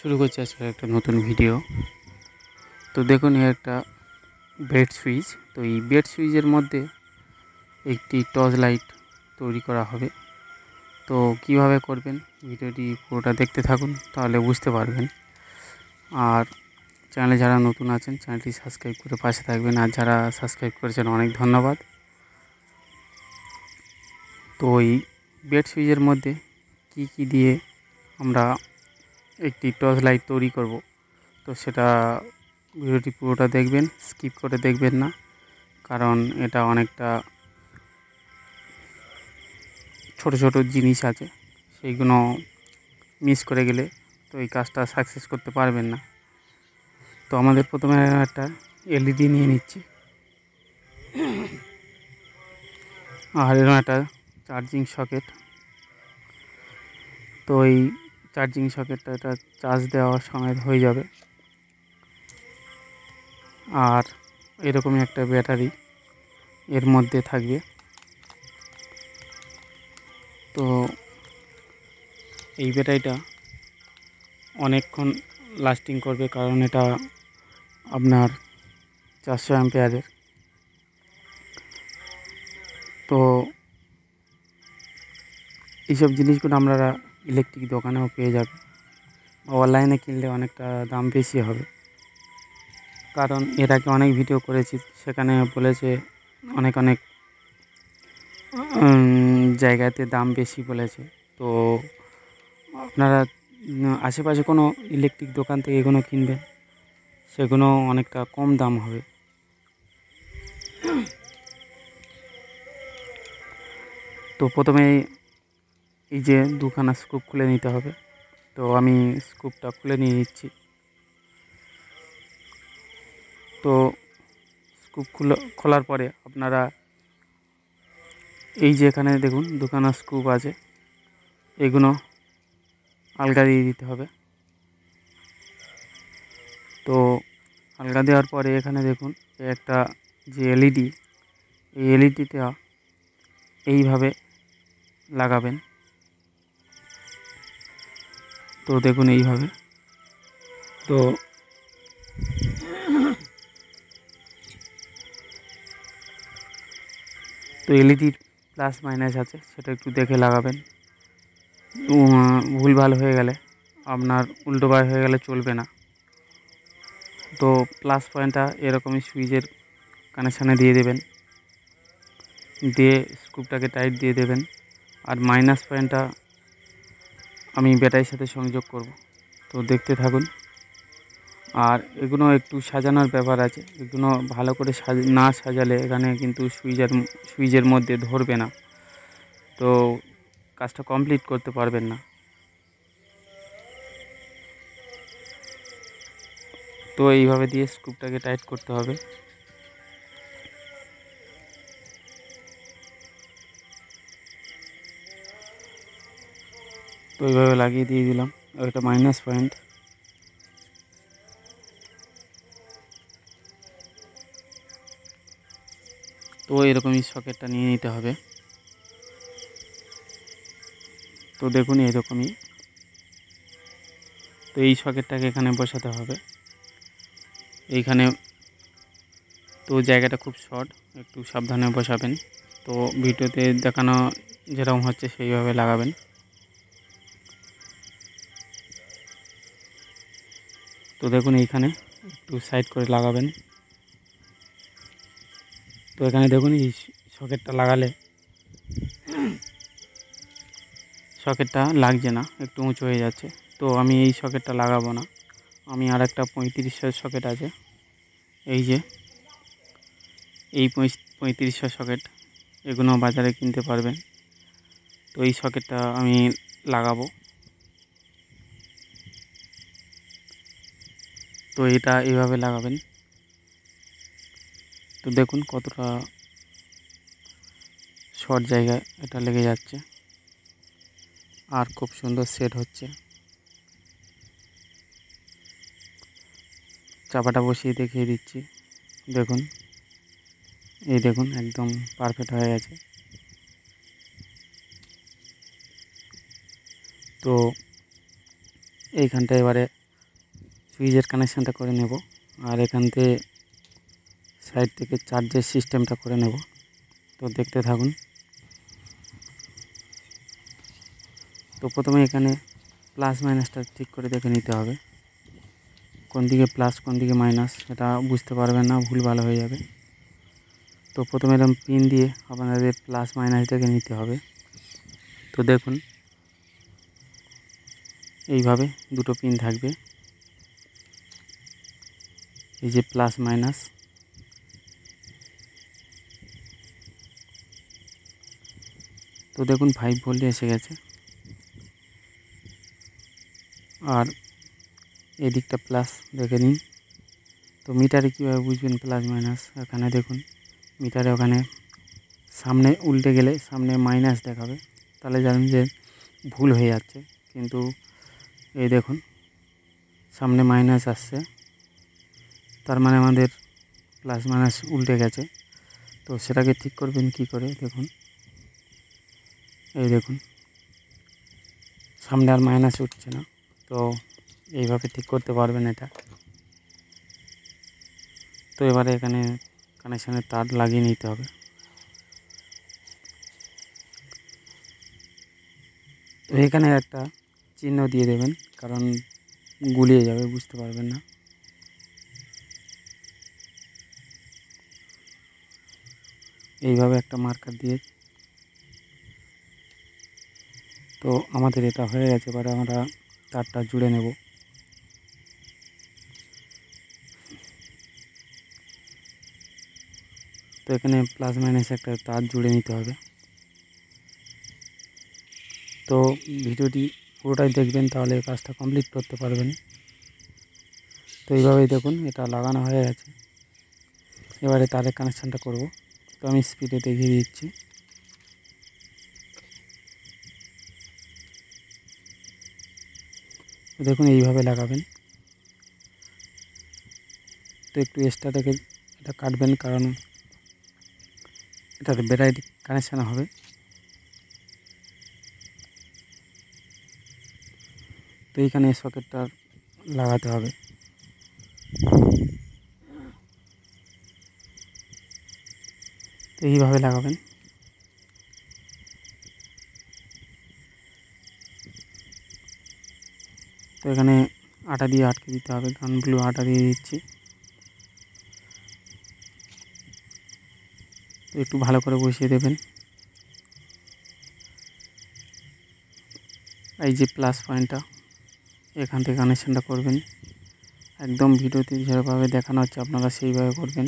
শুরু করছি আজকে একটা নতুন ভিডিও। তো দেখুন এই একটা বেড সুইচ। তো এই বেড সুইচের মধ্যে একটি টর্চ লাইট তৈরি করা হবে। তো কিভাবে করবেন ভিডিওটি পুরোটা দেখতে থাকুন, তাহলে বুঝতে পারবেন। আর চ্যানেলে যারা নতুন আছেন চ্যানেলটি সাবস্ক্রাইব করে পাশে থাকবেন, আর যারা সাবস্ক্রাইব করেছেন অনেক ধন্যবাদ। তো এই বেড সুইচের মধ্যে কি দিয়ে আমরা একটি টর্চ লাইট তৈরি করব, তো সেটা ভিডিওটি পুরোটা দেখবেন, স্কিপ করে দেখবেন না, কারণ এটা অনেকটা ছোট ছোট জিনিস আছে, সেইগুলো মিস করে গেলে তো এই কাজটা সাকসেস করতে পারবেন না। তো আমাদের প্রথমে একটা এলইডি নিয়ে নিচ্ছি, আর এরকম একটা চার্জিং সকেট। তো এই চার্জিং সকেটটা এটা চার্জ দেওয়ার সময় হয়ে যাবে। আর এরকমই একটা ব্যাটারি এর মধ্যে থাকবে। তো এই ব্যাটারিটা অনেকক্ষণ লাস্টিং করবে, কারণ এটা আপনার 400 অ্যাম্পিয়ারের। তো এইসব জিনিসগুলো আপনারা ইলেকট্রিক দোকানেও পেয়ে যাবেন, অনলাইনে কিনলে অনেকটা দাম বেশি হবে। কারণ এর আগে অনেক ভিডিও করেছি, সেখানে বলেছে অনেক অনেক জায়গাতে দাম বেশি বলেছে। তো আপনারা আশেপাশে কোনো ইলেকট্রিক দোকান থেকে এগুলো কিনবেন, সেগুলো অনেকটা কম দাম হবে। তো প্রথমে এই যে দুখানা স্ক্রুপ খুলে নিতে হবে। তো আমি স্ক্রুপটা খুলে নিয়ে নিচ্ছি। তো স্ক্রুপ খোলার পরে আপনারা এই যে এখানে দেখুন দুখানা স্ক্রুপ আছে, এগুলো আলগা দিয়ে দিতে হবে। তো আলগা দেওয়ার পরে এখানে দেখুন একটা যে এলইডি, এই এলইডিটা এইভাবে লাগাবেন। তো দেখুন এইভাবে। তো এলইডির প্লাস মাইনাস আছে, সেটা একটু দেখে লাগাবেন। ভুলভাল হয়ে গেলে আপনার উল্টোবার হয়ে গেলে চলবে না। তো প্লাস পয়েন্টটা এরকমই সুইচের কানেকশানে দিয়ে দেবেন, দিয়ে স্ক্রুপটাকে টাইট দিয়ে দেবেন। আর মাইনাস পয়েন্টটা আমি ব্যাটারির সাথে সংযোগ করব। তো দেখতে থাকুন। আর এগুলো একটু সাজানোর ব্যাপার আছে, এগুলো ভালো করে না সাজালে এখানে কিন্তু সুইচের মধ্যে ধরবে না, তো কাজটা কমপ্লিট করতে পারবেন না। তো এইভাবে দিয়ে স্ক্রুপটাকে টাইট করতে হবে। তো এইভাবে লাগিয়ে দিয়ে দিলাম, এটা মাইনাস পয়েন্ট। তো এরকমই সকেটটা নিয়ে নিতে হবে। তো দেখুন এরকমই। তো এই সকেটটাকে এখানে বসাতে হবে এইখানে। তো জায়গাটা খুব শর্ট, একটু সাবধানে বসাবেন। তো ভিডিওতে দেখানো যেরকম হচ্ছে সেইভাবে লাগাবেন। তো দেখুন এইখানে একটু সাইড করে লাগাবেন। তো এখানে দেখুন এই সকেটটা লাগালে সকেটটা লাগছে না, একটু উঁচু হয়ে যাচ্ছে। তো আমি এই সকেটটা লাগাবো না, আমি আর একটা 3500 সকেট আছে, এই যে এই 3500 সকেট, এগুলো বাজারে কিনতে পারবেন। তো এই সকেটটা আমি লাগাবো। তো এটা এইভাবে লাগাবেন। তো দেখুন কতটা শর্ট জায়গায় এটা লেগে যাচ্ছে, আর খুব সুন্দর সেট হচ্ছে। চাপাটা বসিয়ে দেখিয়ে দিচ্ছি, দেখুন এই দেখুন একদম পারফেক্ট হয়ে গেছে। তো এইখানটা এবারে সুইচের কানেকশানটা করে নেব, আর এখান থেকে সাইড থেকে চার্জের সিস্টেমটা করে নেব। তো দেখতে থাকুন। তো প্রথমে এখানে প্লাস মাইনাসটা ঠিক করে দেখে নিতে হবে, কোন দিকে প্লাস কোন দিকে মাইনাস, এটা বুঝতে পারবেন না, ভুল ভালো হয়ে যাবে। তো প্রথমে এরকম পিন দিয়ে আপনাদের প্লাস মাইনাস দেখে নিতে হবে। তো দেখুন এইভাবে দুটো পিন থাকবে, এই যে প্লাস মাইনাস। তো দেখুন 5 ভোল্ট এসে গেছে, আর এদিকটা প্লাস দেখে নিন। তো মিটারে কীভাবে বুঝবেন প্লাস মাইনাস, এখানে দেখুন মিটারে ওখানে সামনে উল্টে গেলে সামনে মাইনাস দেখাবে, তাহলে জানেন যে ভুল হয়ে যাচ্ছে। কিন্তু এই দেখুন সামনে মাইনাস আসছে, তার মানে আমাদের প্লাস মাইনাস উল্টে গেছে। তো সেটাকে ঠিক করবেন কি করে, দেখুন এই দেখুন সামনে আর মাইনাস উঠছে না। তো এইভাবে ঠিক করতে পারবেন এটা। তো এবারে এখানে কানেকশানের তার লাগিয়ে নিতে হবে। তো এখানে একটা চিহ্ন দিয়ে দেবেন, কারণ গুলিয়ে যাবে, বুঝতে পারবেন না। এইভাবে একটা মার্কার দিয়ে। তো আমাদের এটা হয়ে গেছে, এবারে আমরা তারটা জুড়ে নেব। তো এখানে প্লাস মাইনাস একটা তার জুড়ে নিতে হবে। তো ভিডিওটি পুরোটাই দেখবেন, তাহলে কাজটা কমপ্লিট করতে পারবেন। তো এইভাবেই দেখুন এটা লাগানো হয়ে গেছে। এবারে তারের কানেকশানটা করব। তো আমি স্পিডে দেখিয়ে দিচ্ছি। দেখুন এইভাবে লাগাবেন। তো একটু এক্সট্রা থেকে এটা কাটবেন, কারণ এটাতে ব্যাটারি কানেকশান হবে। তো এইখানে সকেটটা লাগাতে হবে। তো এইভাবে লাগাবেন। তো এখানে আটা দিয়ে আটকে দিতে হবে, গানগুলো আটা দিয়ে দিচ্ছি। তো একটু ভালো করে বসিয়ে দেবেন। এই যে প্লাস পয়েন্টটা, এখান থেকে কানেকশানটা করবেন। একদম ভিডিওতে যেভাবে দেখানো হচ্ছে আপনারা সেইভাবে করবেন,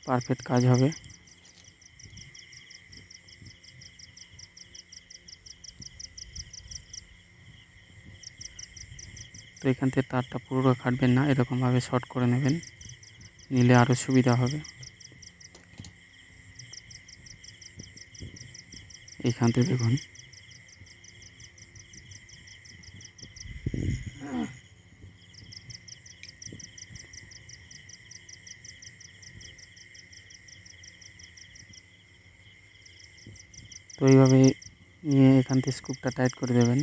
পারফেক্ট কাজ হবে। তো এখান থেকে তারটা পুরোটা কাটবেন না, এরকমভাবে শর্ট করে নেবেন, নিলে আরও সুবিধা হবে। এইখান থেকে দেখুন তো এইভাবে নিয়ে এখান থেকে স্ক্রুপটা টাইট করে দেবেন।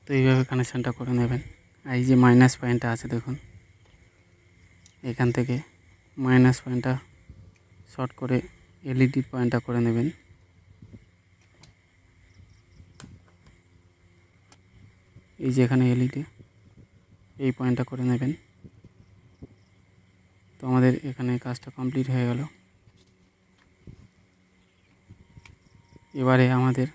তো এইভাবে কানেকশানটা করে নেবেন। এই যে মাইনাস পয়েন্টটা আছে দেখুন, এখান থেকে মাইনাস পয়েন্টটা শর্ট করে এলইডি পয়েন্টটা করে নেবেন। এই যে এখানে এলইডি, এই পয়েন্টটা করে নেবেন। তো আমাদের এখানে কাজটা কমপ্লিট হয়ে গেল। এবারে আমাদের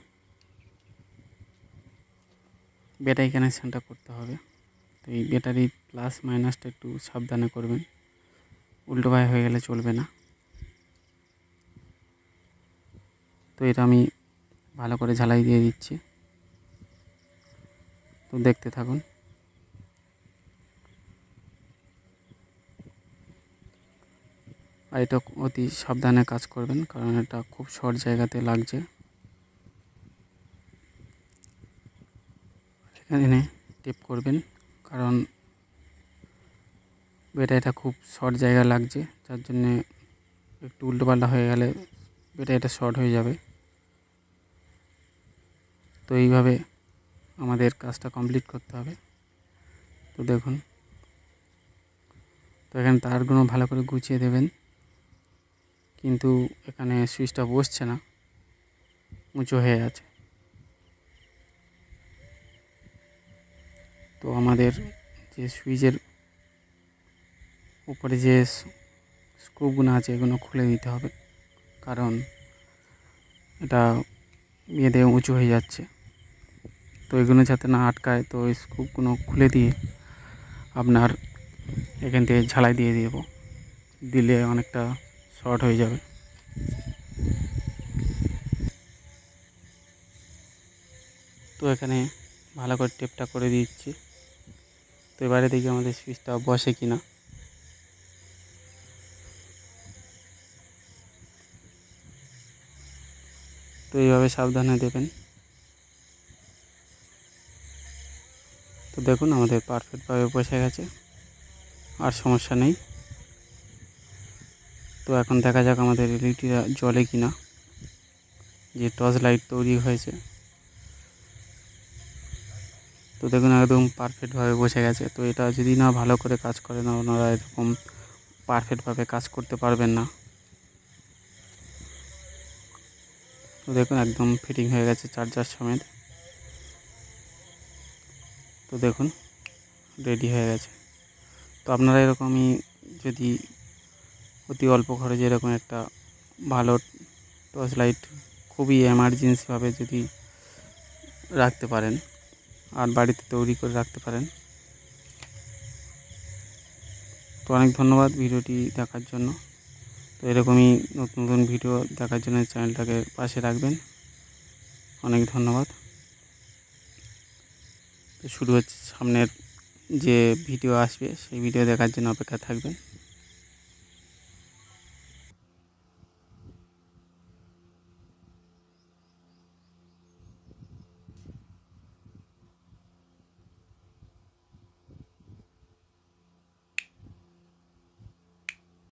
ব্যাটারি কানেকশানটা করতে হবে। তো এই ব্যাটারি প্লাস মাইনাসটা একটু সাবধানে করবেন, উল্টোভাবে হয়ে গেলে চলবে না। তো এটা আমি ভালো করে ঝালাই দিয়ে দিচ্ছি। তো দেখতে থাকুন। আর এটা অতি সাবধানে কাজ করবেন, কারণ এটা খুব শর্ট জায়গাতে লাগছে। এখানে টেপ করবেন। কারণ ব্যাটারিটা খুব শর্ট জায়গা লাগছে, যার জন্যে একটু উল্টোপাল্টা হয়ে গেলে ব্যাটারিটা শর্ট হয়ে যাবে। তো এইভাবে আমাদের কাজটা কমপ্লিট করতে হবে। তো দেখুন, তো এখানে তারগুলো ভালো করে গুছিয়ে দেবেন, কিন্তু এখানে সুইচটা বসছে না, উঁচু হয়ে আছে। তো আমাদের যে সুইচের উপরে যে স্ক্রুগুলো আছে এগুলো খুলে দিতে হবে, কারণ এটা বেঁধে উঁচু হয়ে যাচ্ছে। তো এগুলো যাতে না আটকায়, তো এই স্ক্রুগুলো খুলে দিয়ে আপনার এখান থেকে ঝালাই দিয়ে দিলে অনেকটা শর্ট হয়ে যাবে। তো এখানে ভালো করে টেপটা করে দিচ্ছি। তো এবারে দেখি আমাদের সুইচটা বসে কি না। তো এইভাবে সাবধানে দেবেন। তো দেখুন আমাদের পারফেক্টভাবে বসে গেছে, আর সমস্যা নেই। তো এখন দেখা যাক আমাদের এলইডিটা জ্বলে কি না, যে টর্চ লাইট তৈরি হয়েছে। তো দেখুন একদম পারফেক্টভাবে বসে গেছে। তো এটা যদি না ভালো করে কাজ করে না, ওনারা এরকম পারফেক্টভাবে কাজ করতে পারবেন না। তো দেখুন একদম ফিটিং হয়ে গেছে চার্জার সমেত। তো দেখুন রেডি হয়ে গেছে। তো আপনারা এরকমই যদি অতি অল্প খরচে এরকম একটা ভালো টর্চ লাইট খুবই এমার্জেন্সিভাবে যদি রাখতে পারেন আর বাড়িতে তৈরি করে রাখতে পারেন। তো অনেক ধন্যবাদ ভিডিওটি দেখার জন্য। তো এরকমই নতুন নতুন ভিডিও দেখার জন্য চ্যানেলটাকে পাশে রাখবেন। অনেক ধন্যবাদ। তো শুরু হচ্ছে, সামনের যে ভিডিও আসবে সেই ভিডিও দেখার জন্য অপেক্ষা থাকবেন।